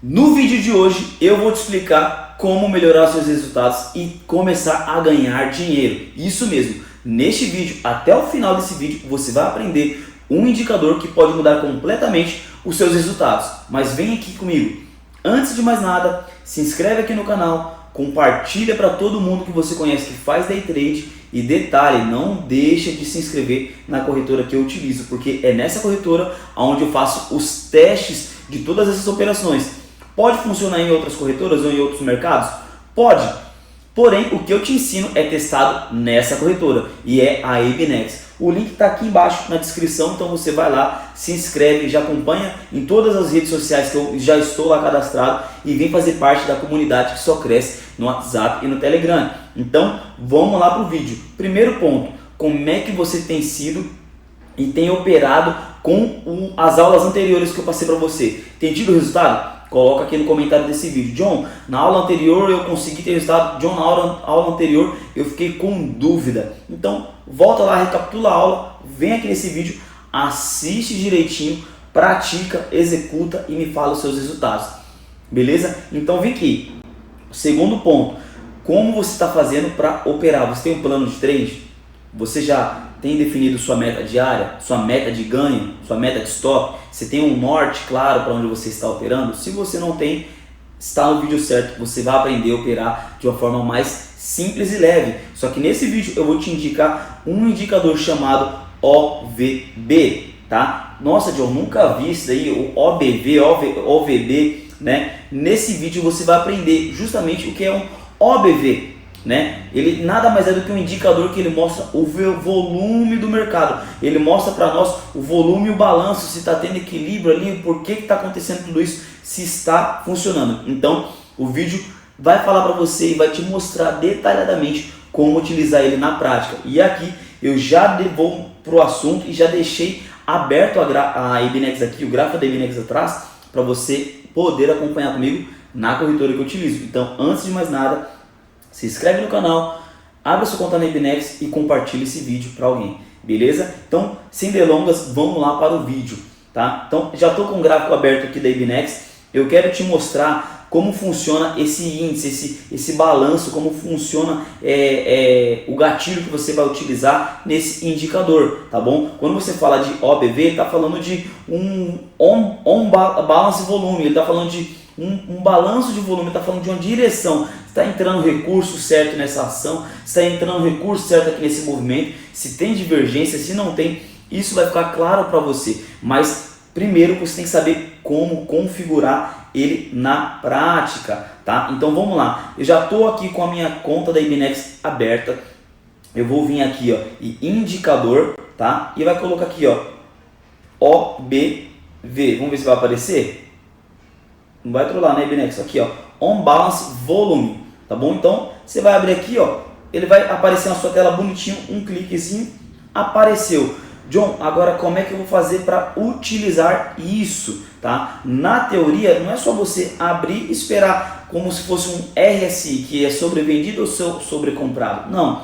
No vídeo de hoje eu vou te explicar como melhorar seus resultados e começar a ganhar dinheiro. Isso mesmo, neste vídeo, até o final desse vídeo, você vai aprender um indicador que pode mudar completamente os seus resultados. Mas vem aqui comigo. Antes de mais nada, se inscreve aqui no canal, compartilha para todo mundo que você conhece que faz day trade e detalhe, não deixa de se inscrever na corretora que eu utilizo, porque é nessa corretora onde eu faço os testes de todas essas operações. Pode funcionar em outras corretoras ou em outros mercados? Pode. Porém, o que eu te ensino é testado nessa corretora e é a ABNEX. O link está aqui embaixo na descrição, então você vai lá, se inscreve, já acompanha em todas as redes sociais que eu já estou lá cadastrado e vem fazer parte da comunidade que só cresce no WhatsApp e no Telegram. Então, vamos lá para o vídeo. Primeiro ponto, como é que você tem sido e tem operado com as aulas anteriores que eu passei para você? Tem tido resultado? Coloca aqui no comentário desse vídeo. John, na aula anterior eu consegui ter resultado. John, na aula anterior eu fiquei com dúvida. Então, volta lá, recapitula a aula, vem aqui nesse vídeo, assiste direitinho, pratica, executa e me fala os seus resultados. Beleza? Então, vem aqui. Segundo ponto, como você está fazendo para operar? Você tem um plano de trade? Você já tem definido sua meta diária, sua meta de ganho, sua meta de stop? Você tem um norte claro para onde você está operando? Se você não tem, está no vídeo certo. Você vai aprender a operar de uma forma mais simples e leve. Só que nesse vídeo eu vou te indicar um indicador chamado OVB, tá? Nossa, John, nunca vi isso daí, o OVB, né? Nesse vídeo você vai aprender justamente o que é um OBV. Né? Ele nada mais é do que um indicador que ele mostra o volume do mercado. Ele mostra para nós o volume e o balanço, se está tendo equilíbrio ali, por que está acontecendo tudo isso, se está funcionando. Então o vídeo vai falar para você e vai te mostrar detalhadamente como utilizar ele na prática. E aqui eu já vou para o assunto e já deixei aberto a ABNEX aqui, o gráfico da ABNEX atrás, para você poder acompanhar comigo na corretora que eu utilizo. Então, antes de mais nada, se inscreve no canal, abre sua conta na ABNEX e compartilha esse vídeo para alguém, beleza? Então, sem delongas, vamos lá para o vídeo, tá? Então, já estou com o gráfico aberto aqui da ABNEX. Eu quero te mostrar como funciona esse índice, esse balanço, como funciona o gatilho que você vai utilizar nesse indicador, tá bom? Quando você fala de OBV, ele está falando de on balance volume, ele está falando de um balanço de volume, está falando de uma direção. Está entrando recurso certo nessa ação, está entrando recurso certo aqui nesse movimento, se tem divergência, se não tem, isso vai ficar claro para você. Mas primeiro você tem que saber como configurar ele na prática, tá? Então vamos lá, eu já estou aqui com a minha conta da ABNEX aberta, eu vou vir aqui, ó, e indicador, tá? E vai colocar aqui, ó, OBV, vamos ver se vai aparecer. Não vai trollar, né, ABNEX? Aqui, ó, On Balance Volume, tá bom? Então, você vai abrir aqui, ó, ele vai aparecer na sua tela bonitinho, um cliquezinho, apareceu. John, agora como é que eu vou fazer para utilizar isso, tá? Na teoria, não é só você abrir e esperar como se fosse um RSI, que é sobrevendido ou sobrecomprado. Não,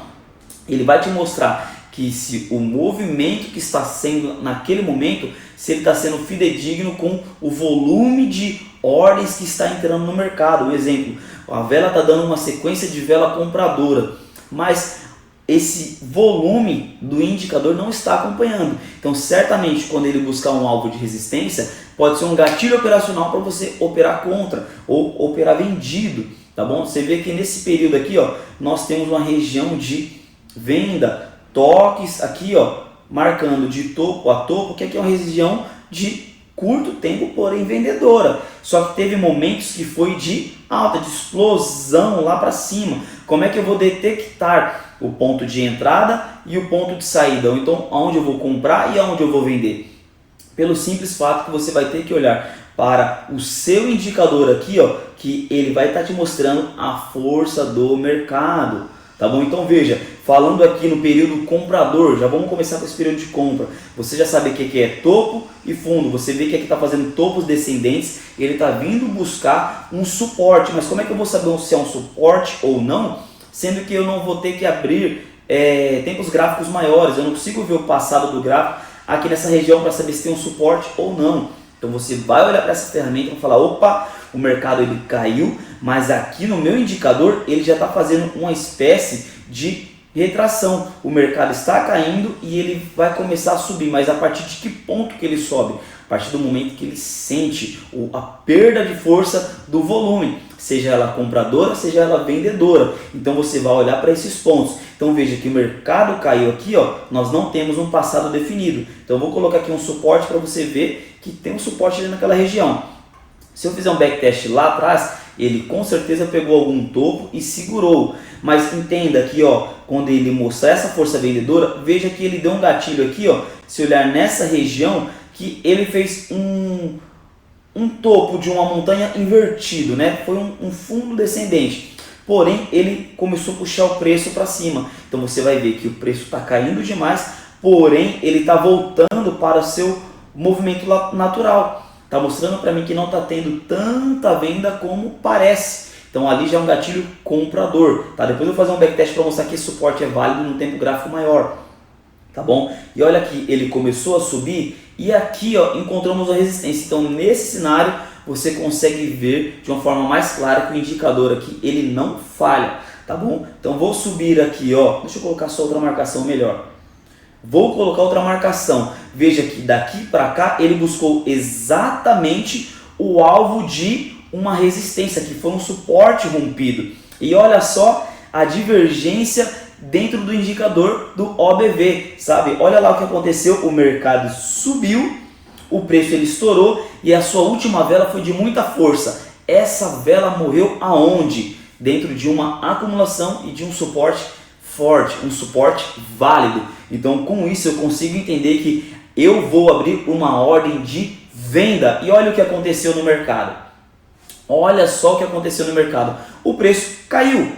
ele vai te mostrar que se o movimento que está sendo naquele momento, se ele está sendo fidedigno com o volume de ordens que está entrando no mercado. Um exemplo, a vela está dando uma sequência de vela compradora, mas esse volume do indicador não está acompanhando. Então, certamente, quando ele buscar um alvo de resistência, pode ser um gatilho operacional para você operar contra ou operar vendido, tá bom? Você vê que nesse período aqui, ó, nós temos uma região de venda, toques aqui, ó, marcando de topo a topo, que aqui é uma região de curto tempo, porém vendedora. Só que teve momentos que foi de alta, de explosão lá para cima. Como é que eu vou detectar o ponto de entrada e o ponto de saída? Ou então, aonde eu vou comprar e aonde eu vou vender? Pelo simples fato que você vai ter que olhar para o seu indicador aqui, ó, que ele vai estar te mostrando a força do mercado. Tá bom? Então veja, falando aqui no período comprador, já vamos começar com esse período de compra. Você já sabe o que é topo e fundo. Você vê que aqui está fazendo topos descendentes, ele está vindo buscar um suporte. Mas como é que eu vou saber se é um suporte ou não, sendo que eu não vou ter que abrir tempos gráficos maiores? Eu não consigo ver o passado do gráfico aqui nessa região para saber se tem um suporte ou não. Então você vai olhar para essa ferramenta e falar, opa, o mercado ele caiu, mas aqui no meu indicador ele já está fazendo uma espécie de retração. O mercado está caindo e ele vai começar a subir, mas a partir de que ponto que ele sobe? A partir do momento que ele sente a perda de força do volume, seja ela compradora, seja ela vendedora. Então você vai olhar para esses pontos. Então veja que o mercado caiu aqui, ó, nós não temos um passado definido. Então eu vou colocar aqui um suporte para você ver que tem um suporte ali naquela região. Se eu fizer um backtest lá atrás, ele com certeza pegou algum topo e segurou. Mas entenda aqui, ó, quando ele mostrar essa força vendedora, veja que ele deu um gatilho aqui, ó, se olhar nessa região, que ele fez um topo de uma montanha invertido, né? Foi um fundo descendente. Porém, ele começou a puxar o preço para cima. Então você vai ver que o preço está caindo demais, porém ele está voltando para o seu movimento natural. Está mostrando para mim que não está tendo tanta venda como parece. Então ali já é um gatilho comprador. Tá? Depois eu vou fazer um backtest para mostrar que esse suporte é válido no tempo gráfico maior. Tá bom? E olha aqui, ele começou a subir e aqui, ó, encontramos a resistência. Então nesse cenário você consegue ver de uma forma mais clara que o indicador aqui ele não falha. Tá bom? Então vou subir aqui, ó. Deixa eu colocar só outra marcação melhor. Vou colocar outra marcação. Veja que daqui para cá ele buscou exatamente o alvo de uma resistência, que foi um suporte rompido. E olha só a divergência dentro do indicador do OBV, sabe? Olha lá o que aconteceu, o mercado subiu, o preço ele estourou e a sua última vela foi de muita força. Essa vela morreu aonde? Dentro de uma acumulação e de um suporte forte, um suporte válido. Então com isso eu consigo entender que eu vou abrir uma ordem de venda. E olha o que aconteceu no mercado. Olha só o que aconteceu no mercado. O preço caiu.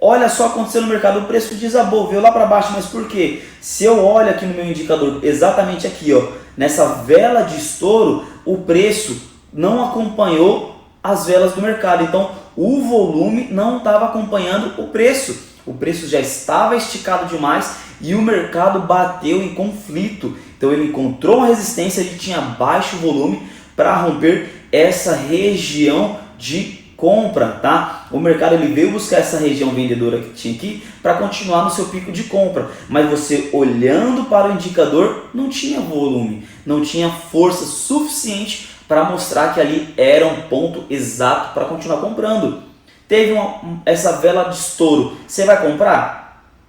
Olha só o que aconteceu no mercado. O preço desabou, veio lá para baixo. Mas por quê? Se eu olho aqui no meu indicador, exatamente aqui, ó, nessa vela de estouro, o preço não acompanhou as velas do mercado. Então o volume não estava acompanhando o preço. O preço já estava esticado demais e o mercado bateu em conflito. Então ele encontrou uma resistência, ele tinha baixo volume para romper essa região de compra, tá? O mercado ele veio buscar essa região vendedora que tinha aqui para continuar no seu pico de compra, mas você olhando para o indicador não tinha volume, não tinha força suficiente para mostrar que ali era um ponto exato para continuar comprando. Teve essa vela de estouro, você vai comprar?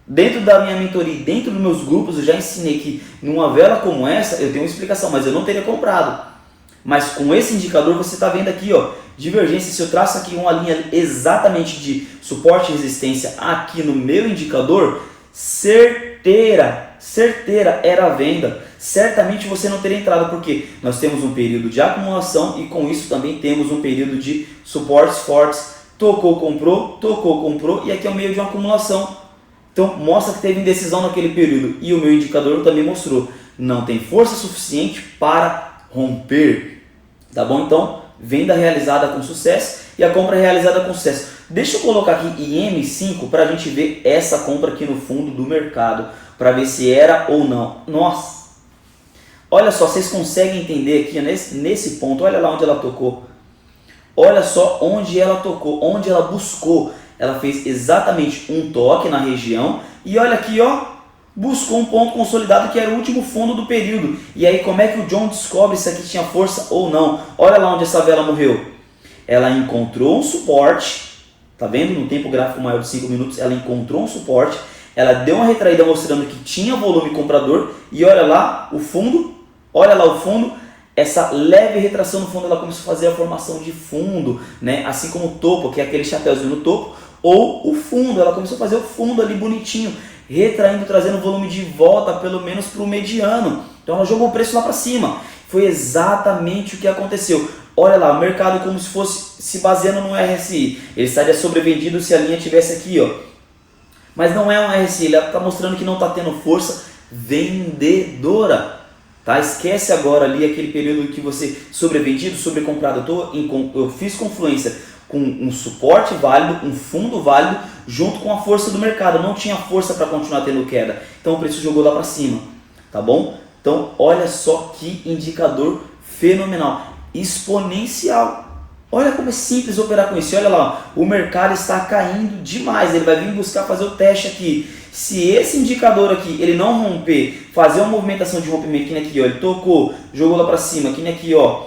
Dentro da minha mentoria, dentro dos meus grupos, eu já ensinei que numa vela como essa eu tenho uma explicação, mas eu não teria comprado. Mas com esse indicador você está vendo aqui, ó, divergência. Se eu traço aqui uma linha exatamente de suporte e resistência aqui no meu indicador, certeira era a venda. Certamente você não teria entrado, porque nós temos um período de acumulação e com isso também temos um período de suportes fortes. Tocou, comprou e aqui é o meio de uma acumulação. Então mostra que teve indecisão naquele período e o meu indicador também mostrou. Não tem força suficiente para romper. Tá bom? Então, venda realizada com sucesso e a compra realizada com sucesso. Deixa eu colocar aqui IM5 para a gente ver essa compra aqui no fundo do mercado, para ver se era ou não. Nossa! Olha só, vocês conseguem entender aqui nesse ponto, olha lá onde ela tocou. Olha só onde ela tocou, onde ela buscou. Ela fez exatamente um toque na região e olha aqui, ó, buscou um ponto consolidado que era o último fundo do período. E aí como é que o John descobre se aqui tinha força ou não? Olha lá onde essa vela morreu. Ela encontrou um suporte, tá vendo? No tempo gráfico maior de 5 minutos, ela encontrou um suporte, ela deu uma retraída mostrando que tinha volume comprador e olha lá o fundo, essa leve retração no fundo, ela começou a fazer a formação de fundo, né? Assim como o topo, que é aquele chapéuzinho no topo, ou o fundo, ela começou a fazer o fundo ali bonitinho, retraindo, trazendo o volume de volta, pelo menos para o mediano. Então ela jogou o preço lá para cima. Foi exatamente o que aconteceu. Olha lá, o mercado como se fosse se baseando no RSI. Ele estaria sobrevendido se a linha tivesse aqui, ó. Mas não é um RSI, ele está mostrando que não está tendo força vendedora. Tá? Esquece agora ali aquele período que você sobrevendido, sobrecomprado. Eu fiz confluência com um suporte válido, um fundo válido, junto com a força do mercado. Não tinha força para continuar tendo queda. Então o preço jogou lá para cima. Tá bom? Então olha só que indicador fenomenal, exponencial. Olha como é simples operar com isso. Olha lá, ó, o mercado está caindo demais. Ele vai vir buscar fazer o teste aqui. Se esse indicador aqui ele não romper, fazer uma movimentação de rompimento, aqui, aqui ó, ele tocou, jogou lá para cima, aqui ó,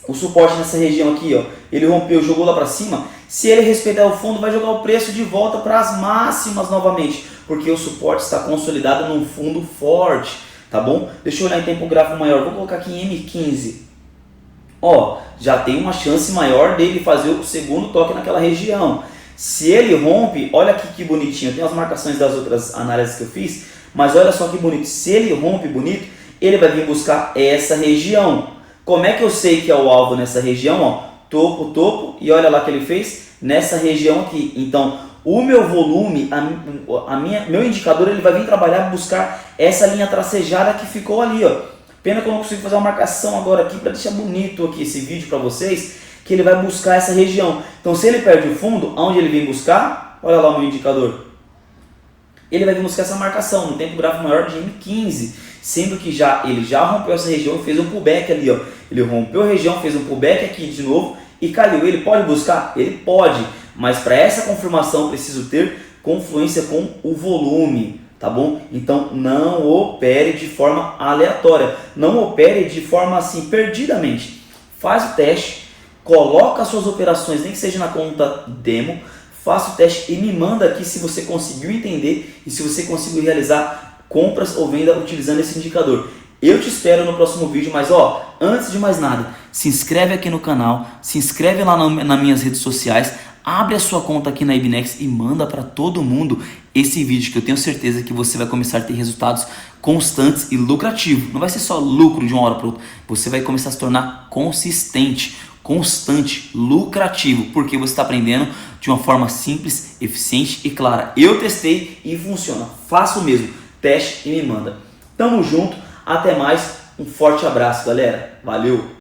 o suporte nessa região aqui ó, ele rompeu, jogou lá para cima. Se ele respeitar o fundo, vai jogar o preço de volta para as máximas novamente, porque o suporte está consolidado num fundo forte, tá bom? Deixa eu olhar em tempo gráfico maior. Vou colocar aqui em M15. Ó, já tem uma chance maior dele fazer o segundo toque naquela região. Se ele rompe, olha aqui que bonitinho, tem as marcações das outras análises que eu fiz, mas olha só que bonito, se ele rompe bonito, ele vai vir buscar essa região. Como é que eu sei que é o alvo nessa região? Ó, topo, topo, e olha lá que ele fez nessa região aqui. Então, o meu volume, meu indicador, ele vai vir trabalhar, buscar essa linha tracejada que ficou ali, ó. Pena que eu não consigo fazer uma marcação agora aqui para deixar bonito aqui esse vídeo para vocês, que ele vai buscar essa região. Então, se ele perde o fundo, aonde ele vem buscar? Olha lá o meu indicador. Ele vai vir buscar essa marcação no tempo gráfico maior de M15, sendo que ele já rompeu essa região, fez um pullback ali, ó. Ele rompeu a região, fez um pullback aqui de novo e caiu. Ele pode buscar? Ele pode, mas para essa confirmação eu preciso ter confluência com o volume. Tá bom? Então não opere de forma aleatória, não opere de forma assim perdidamente. Faz o teste, coloca as suas operações, nem que seja na conta demo, faça o teste e me manda aqui se você conseguiu entender e se você conseguiu realizar compras ou venda utilizando esse indicador. Eu te espero no próximo vídeo, mas ó, antes de mais nada, se inscreve aqui no canal, se inscreve lá nas minhas redes sociais, abre a sua conta aqui na Ibinex e manda para todo mundo esse vídeo, que eu tenho certeza que você vai começar a ter resultados constantes e lucrativos. Não vai ser só lucro de uma hora para outra, você vai começar a se tornar consistente, constante, lucrativo, porque você está aprendendo de uma forma simples, eficiente e clara. Eu testei e funciona. Faça o mesmo, teste e me manda. Tamo junto, até mais, um forte abraço, galera. Valeu!